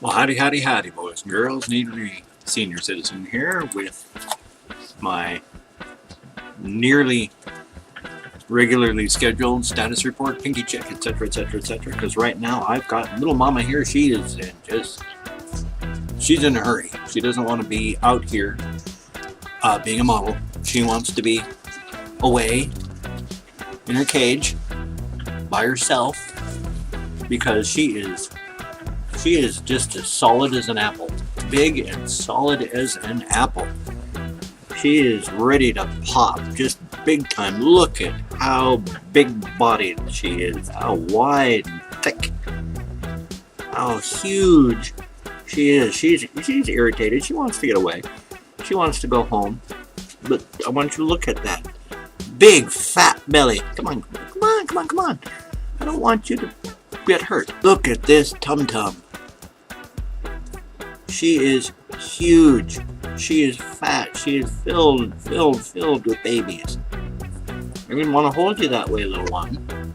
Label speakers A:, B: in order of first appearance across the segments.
A: Well, howdy, howdy, howdy, boys and girls. Need me, senior citizen here with my nearly regularly scheduled status report, pinky check, etc., etc., etc. Because right now I've got little mama here. She is she's in a hurry. She doesn't want to be out here being a model. She wants to be away in her cage by herself because she is just as solid as an apple. Big and solid as an apple. She is ready to pop, just big time. Look at how big bodied she is, how wide and thick, how huge she is. She's irritated. She wants to get away. She wants to go home. But I want you to look at that big fat belly. Come on, come on, come on, come on. I don't want you to get hurt. Look at this tum-tum. She is huge. She is fat. She is filled with babies. I didn't want to hold you that way, little one.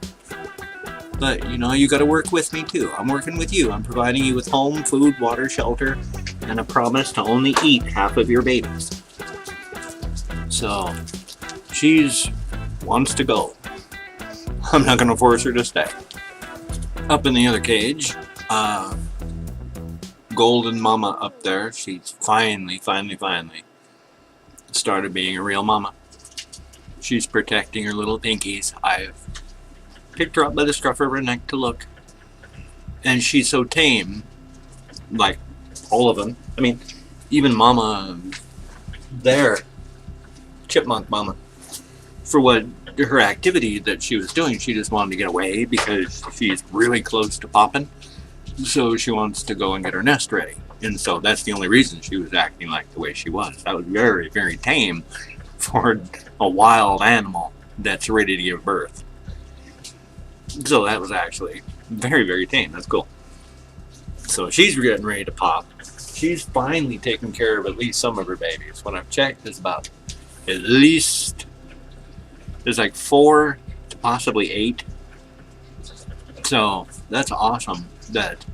A: But, you know, you got to work with me, too. I'm working with you. I'm providing you with home, food, water, shelter, and a promise to only eat half of your babies. So, she's wants to go. I'm not going to force her to stay. Up in the other cage, golden mama up there, she's finally started being a real mama. She's protecting her little pinkies. I've picked her up by the scruff of her neck to look. And she's so tame, like all of them. I mean, even mama there, chipmunk mama, for what her activity that she was doing, she just wanted to get away because she's really close to popping. So she wants to go and get her nest ready. And so that's the only reason she was acting like the way she was. That was very, very tame for a wild animal that's ready to give birth. So that was actually very, very tame. That's cool. So she's getting ready to pop. She's finally taken care of at least some of her babies. When I've checked, there's about at least, there's like 4 to possibly 8. So that's awesome. That,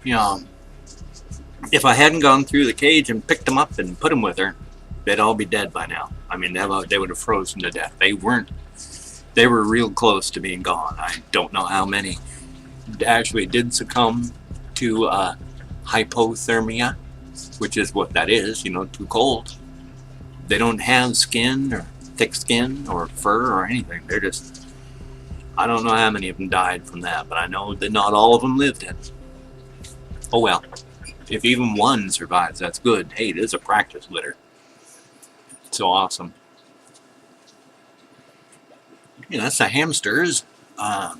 A: you know, if I hadn't gone through the cage and picked them up and put them with her, they'd all be dead by now. I mean, they would have frozen to death. They were real close to being gone. I don't know how many actually did succumb to hypothermia, which is what that is, you know, too cold. They don't have skin or thick skin or fur or anything. They're just, I don't know how many of them died from that, but I know that not all of them lived it. Oh well, if even one survives, that's good. Hey, it is a practice litter. So awesome. Yeah, that's the hamsters. I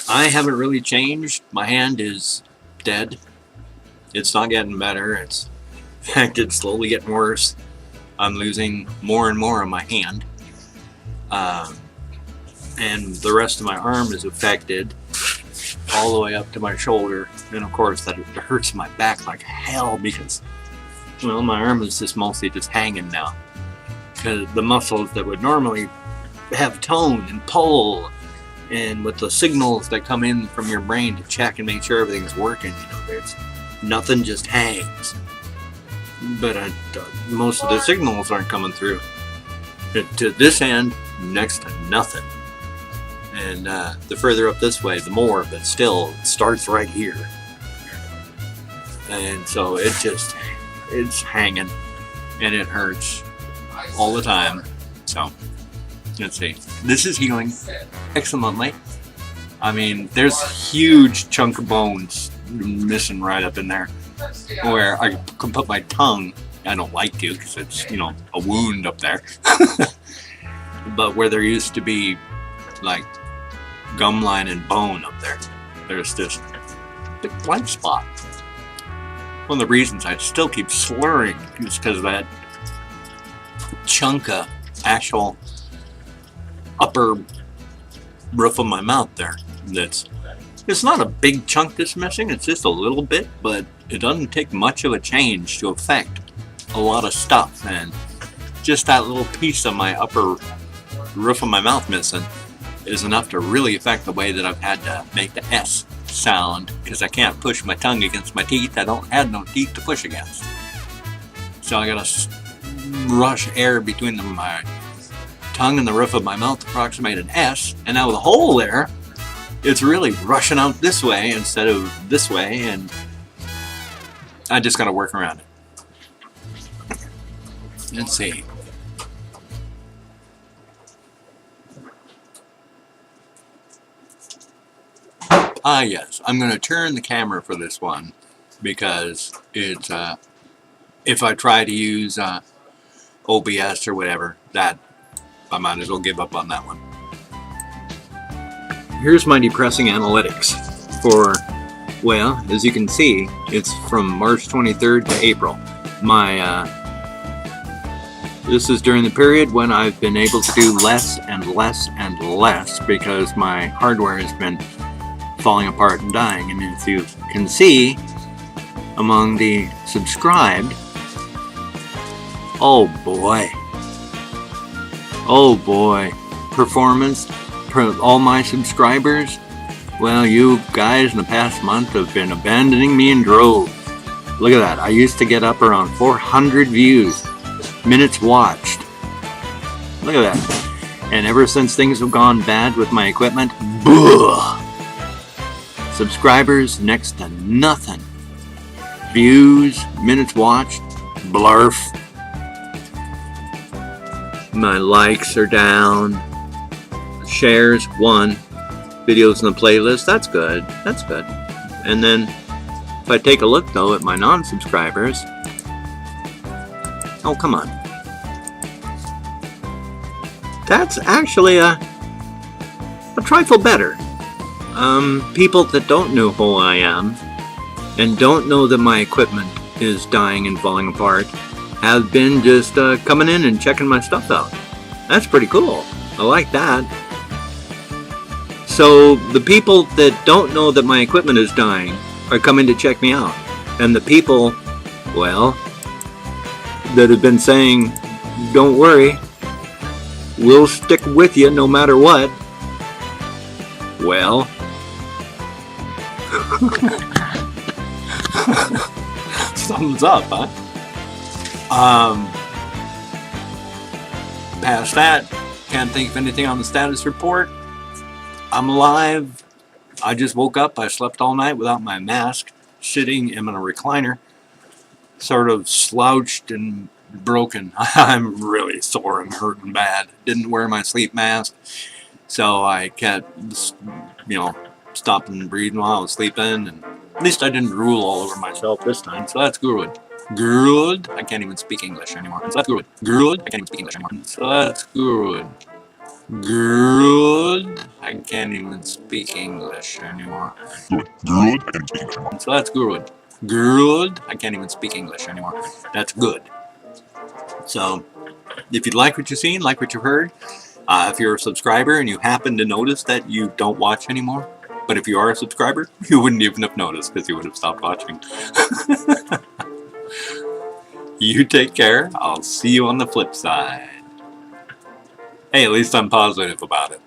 A: haven't really changed. My hand is dead. It's not getting better. In fact, it's slowly getting worse. I'm losing more and more of my hand. And the rest of my arm is affected all the way up to my shoulder. And of course that hurts my back like hell because, well, my arm is just mostly just hanging now. Because the muscles that would normally have tone and pull, and with the signals that come in from your brain to check and make sure everything's working, you know, there's nothing just hangs. But most of the signals aren't coming through. To this end, next to nothing. And the further up this way, the more, but still, it starts right here. And so it's hanging, and it hurts all the time. So, let's see. This is healing excellently. I mean, there's a huge chunk of bones missing right up in there, where I can put my tongue. I don't like to, because it's, you know, a wound up there. But where there used to be, like, gum line and bone up there, there's this big blank spot. One of the reasons I still keep slurring is because of that chunk of actual upper roof of my mouth there. It's not a big chunk that's missing, it's just a little bit, but it doesn't take much of a change to affect a lot of stuff. And just that little piece of my upper roof of my mouth missing is enough to really affect the way that I've had to make the S sound because I can't push my tongue against my teeth. I don't have no teeth to push against. So I gotta rush air between my tongue and the roof of my mouth to approximate an S. And now with a hole there, it's really rushing out this way instead of this way, and I just gotta work around it. Let's see. Ah, yes, I'm going to turn the camera for this one because it's, if I try to use OBS or whatever, that I might as well give up on that one. Here's my depressing analytics for, well, as you can see, it's from March 23rd to April. This is during the period when I've been able to do less and less and less because my hardware has been falling apart and dying. And as you can see among the subscribed, oh boy, performance for all my subscribers, well, you guys in the past month have been abandoning me in droves. Look at that, I used to get up around 400 views, minutes watched. Look at that. And ever since things have gone bad with my equipment, subscribers next to nothing. Views, minutes watched, blarf. My likes are down. Shares, 1. Videos in the playlist, that's good. That's good. And then if I take a look though at my non-subscribers, oh come on. That's actually a trifle better. People that don't know who I am and don't know that my equipment is dying and falling apart have been just coming in and checking my stuff out. That's pretty cool. I like that. So the people that don't know that my equipment is dying are coming to check me out. And the people, well, that have been saying, don't worry, we'll stick with you no matter what. Well, thumbs up, huh? Past that, can't think of anything on the status report. I'm alive. I just woke up. I slept all night without my mask, sitting in a recliner, sort of slouched and broken. I'm really sore and hurting bad. Didn't wear my sleep mask, so I kept, stopping and breathing while I was sleeping, and at least I didn't drool all over myself this time, so that's good. Good. I can't even speak English anymore. So that's good. Good. I can't even speak English anymore. So that's good. Good. I can't even speak English anymore. Good. Good. I can't speak English anymore. So that's good. Good. I can't even speak English anymore. That's good. So, if you like what you've seen, like what you've heard, if you're a subscriber and you happen to notice that you don't watch anymore, but if you are a subscriber, you wouldn't even have noticed because you would have stopped watching. You take care. I'll see you on the flip side. Hey, at least I'm positive about it.